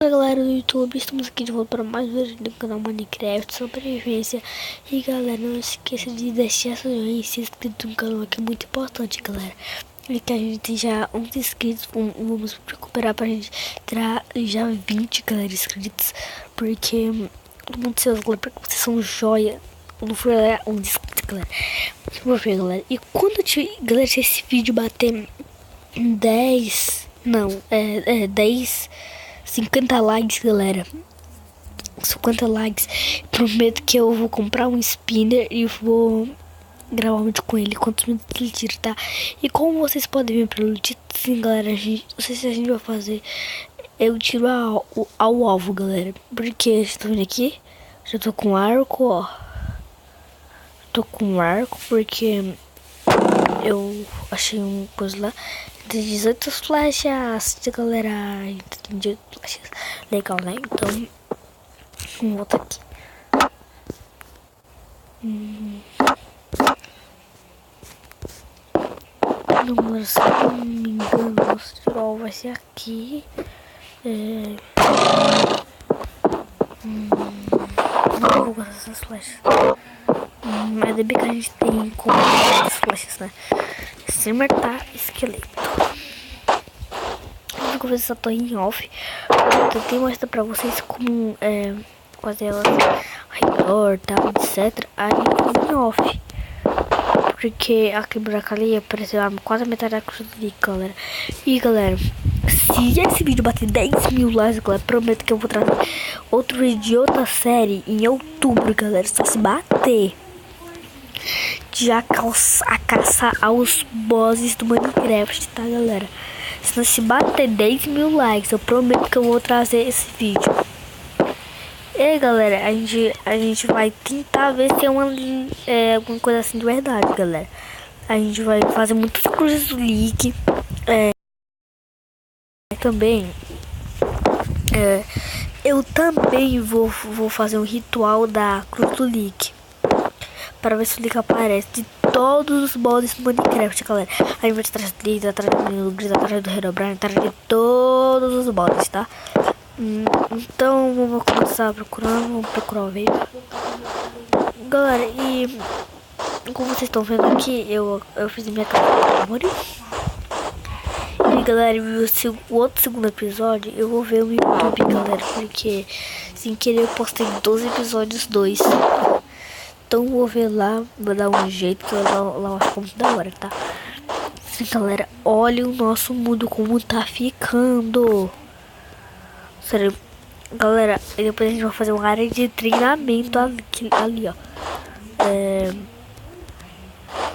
Fala galera do YouTube, estamos aqui de volta para mais um vídeo do canal Minecraft Sobrevivência. E galera, não esqueça de deixar seu joinha e se inscrever no canal, que é muito importante, galera. E que a gente tem já 11 inscritos, vamos recuperar pra gente ter já 20, galera, inscritos. Porque todo mundo se galera, porque vocês são joia. Não foi lá 11 inscritos, galera. Vou ver, galera. E quando galera, se esse vídeo bater 10, não, 10... 50 likes, galera. 50 likes. Prometo que eu vou comprar um spinner e vou gravar um vídeo com ele. Quantos minutos ele tira, tá? E como vocês podem ver pelo título, sim, galera, não sei se a gente vai fazer. Eu tiro ao alvo, galera. Porque vocês estão vendo aqui? Já tô com arco, ó. Tô com arco porque eu achei uma coisa lá. Tem 18 flechas, galera. Tem 18 flechas. Legal, né? Então, vamos voltar aqui. Não, se não me engano, nosso troll vai ser aqui. Não vou gostar dessas flechas. Mas é bem que a gente tem como essas flechas, né? Sem matar esqueleto. Eu vou fazer essa torre em off. Eu tentei mostrar pra vocês como fazer ela redor, tal, etc. Aí em off. Porque aquele buraco ali apareceu quase a metade da cruz ali, galera. E galera, se esse vídeo bater 10 mil likes, galera, prometo que eu vou trazer outro vídeo de outra série em outubro, galera. Só se bater. De a caça aos bosses do Minecraft, tá, galera? Se não se bater 10 mil likes, eu prometo que eu vou trazer esse vídeo. E galera, a gente vai tentar ver se é alguma coisa assim de verdade, galera. A gente vai fazer muitas cruzes do leak. Também eu também vou fazer um ritual da cruz do leak, para ver se o link aparece de todos os bosses do Minecraft, galera. A gente vai atrás do Leader, atrás do Gris, atrás do Herobrine, atrás de todos os bosses, tá? Então vamos começar procurando, vamos procurar o vídeo. Galera, e como vocês estão vendo aqui, eu fiz minha casa de árvore. E galera, o outro segundo episódio eu vou ver no YouTube, galera, porque sem querer eu postei 12 episódios 2. Então vou ver lá, vou dar um jeito que lá eu acho muito da hora, tá? Galera, olha o nosso mundo como tá ficando. Sério, galera, e depois a gente vai fazer uma área de treinamento ali ó.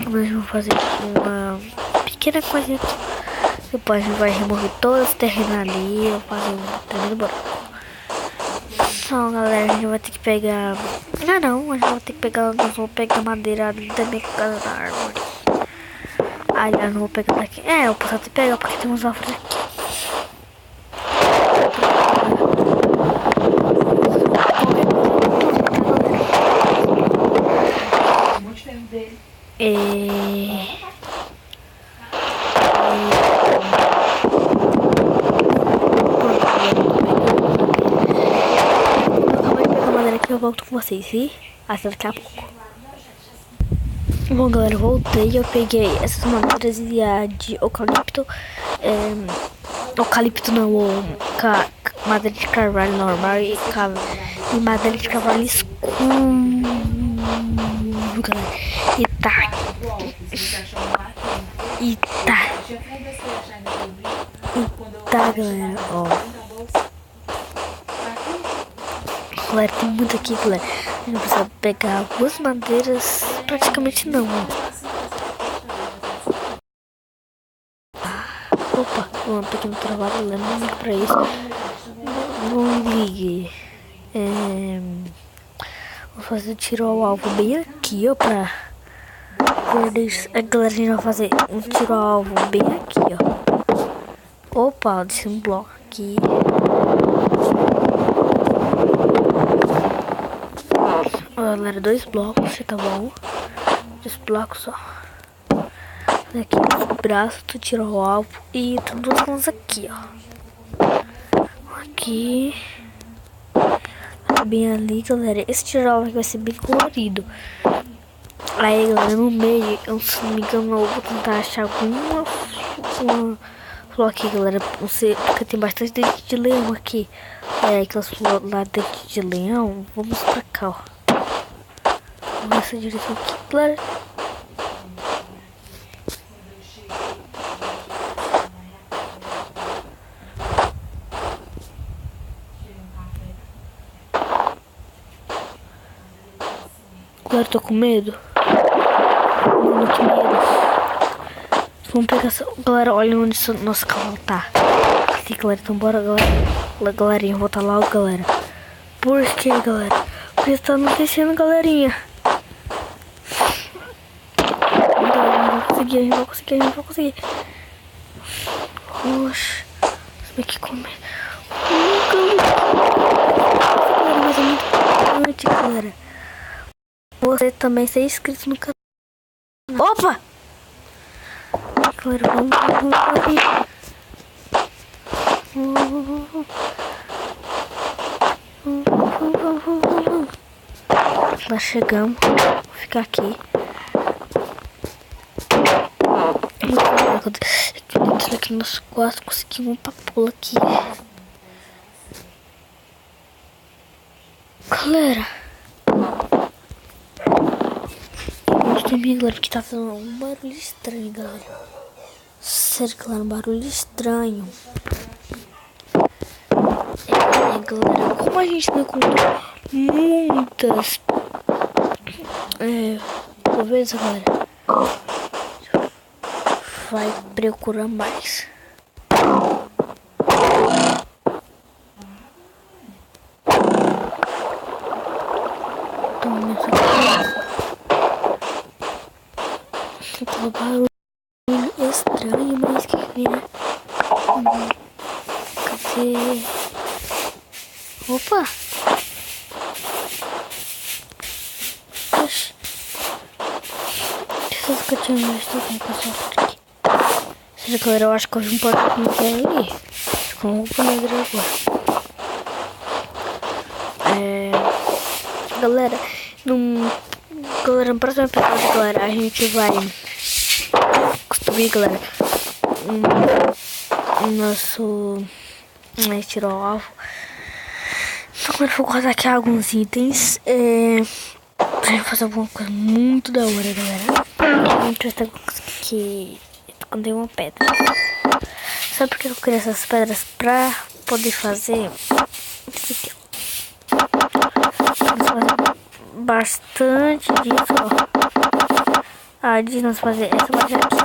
Nós vamos fazer uma pequena coisinha aqui. Depois a gente vai remover todos os terrenos ali, eu fazer um tremendo buraco. Então, galera, a gente vai ter que pegar... Não, a gente vai ter que pegar... Nós vamos pegar madeira ali da minha casa da árvore. Aliás, não vou pegar daqui. Eu posso até pegar porque tem uns árvores aqui. Eu volto com vocês, e até daqui a pouco. Bom, galera, voltei. Eu peguei essas madeiras de eucalipto. Eucalipto não, madeira de carvalho normal e madeira de carvalho escuro, galera. E tá, galera, ó. Galera, tem muito aqui, galera. A gente precisa pegar duas madeiras. Praticamente não. Opa, um pequeno trabalho, lembrando pra isso. Não ligue. Vou fazer tiro ao alvo bem aqui, ó. Pra galera, a gente vai fazer um tiro ao alvo bem aqui, ó. Opa, deixa um bloco aqui. Galera, 2 blocos, fica bom. 2 blocos só. Aqui no braço, tu tira o alvo e tem 2 mãos aqui, ó. aqui. Bem ali, galera. Esse tijolo aqui vai ser bem colorido. Aí, galera, no meio, eu, se não me engano, eu vou tentar achar alguma flor aqui, galera. Porque tem bastante dente de leão aqui. É, aquelas flores lá, dente de leão. Vamos pra cá, ó. Vamos nessa direção aqui, galera. Galera, tô com medo. Mano, que medo. Vamos pegar essa... Galera, olha onde nosso cavalo tá. Aqui, galera, então bora, galera. Galerinha, voltar logo, galera. Por que, galera? Porque tá anoitecendo, galerinha. Não vai conseguir, a gente vai conseguir, a gente vai conseguir. Oxe. Sabe que comer. Mas é muito importante, galera. Você também ser inscrito no canal. Opa! Galera, vamos ali. Nós chegamos. Vou ficar aqui. Aqui no nosso quarto, conseguimos uma pula aqui. Galera. Também, galera, porque tá fazendo um barulho estranho, galera. Sério, galera, um barulho estranho. Galera, como a gente não encontrou muitas vezes, galera, vai procurar mais. Barulho estranho, mas que vira. Cadê? Opa! Oxi. Essas gatinhas estão com o pessoal por aqui. Seja, galera, eu acho que eu vi um porquinho ali. Com roupa negra agora. Galera, no próximo episódio, galera, a gente vai construir, galera, o nosso tiro ao alvo. Então, agora eu vou guardar aqui alguns itens pra gente fazer alguma coisa muito da hora, galera. A gente vai ter que esconder uma pedra. Sabe por que eu queria essas pedras? Pra poder fazer isso aqui, ó. Vamos fazer bastante disso, ó. De nós fazer essa madeira aqui.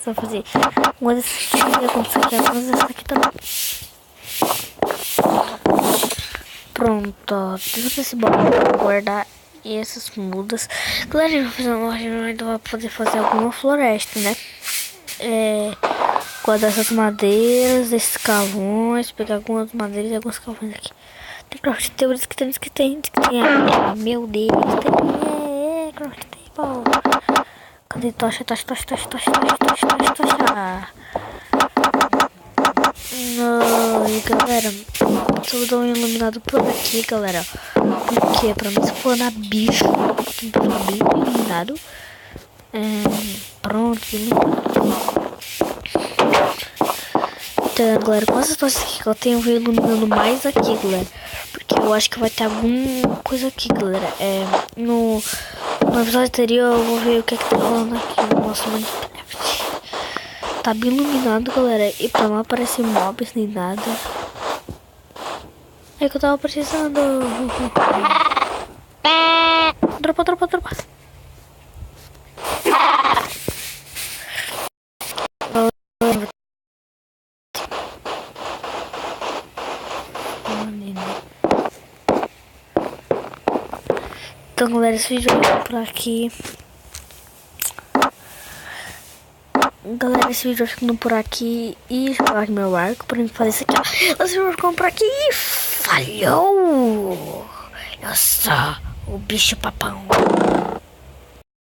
Só fazer uma dessas aqui, como isso aqui, algumas dessas aqui também. Pronto, ó. Dentro desse baú eu vou guardar essas mudas. Claro, a gente vai fazer uma loja, ainda vai poder fazer alguma floresta, né? Guardar essas madeiras, esses carvões, pegar algumas madeiras e alguns carvões aqui. Tem craft table, diz que tem. Meu Deus, tem. Craft table. Cadê tocha? Não, e galera, só vou dar um iluminado por aqui, galera. Porque pra não spawnar bicho, tem que ficar bem iluminado. Pronto, iluminado. Então, galera, com essas tochas aqui que eu tenho, eu vou iluminando mais aqui, galera. Porque eu acho que vai ter alguma coisa aqui, galera. No episódio anterior eu vou ver o que tá falando aqui no nosso Minecraft. Tá bem iluminado, galera. E pra não aparecer mobs nem nada. É que eu tava precisando. Dropa. Então, galera, esse vídeo vai por aqui. Galera, esse vídeo vai ficando por aqui. E jogar meu arco pra mim fazer isso aqui, ó. Esse vídeo vai ficando por aqui e falhou! Eu sou o bicho papão.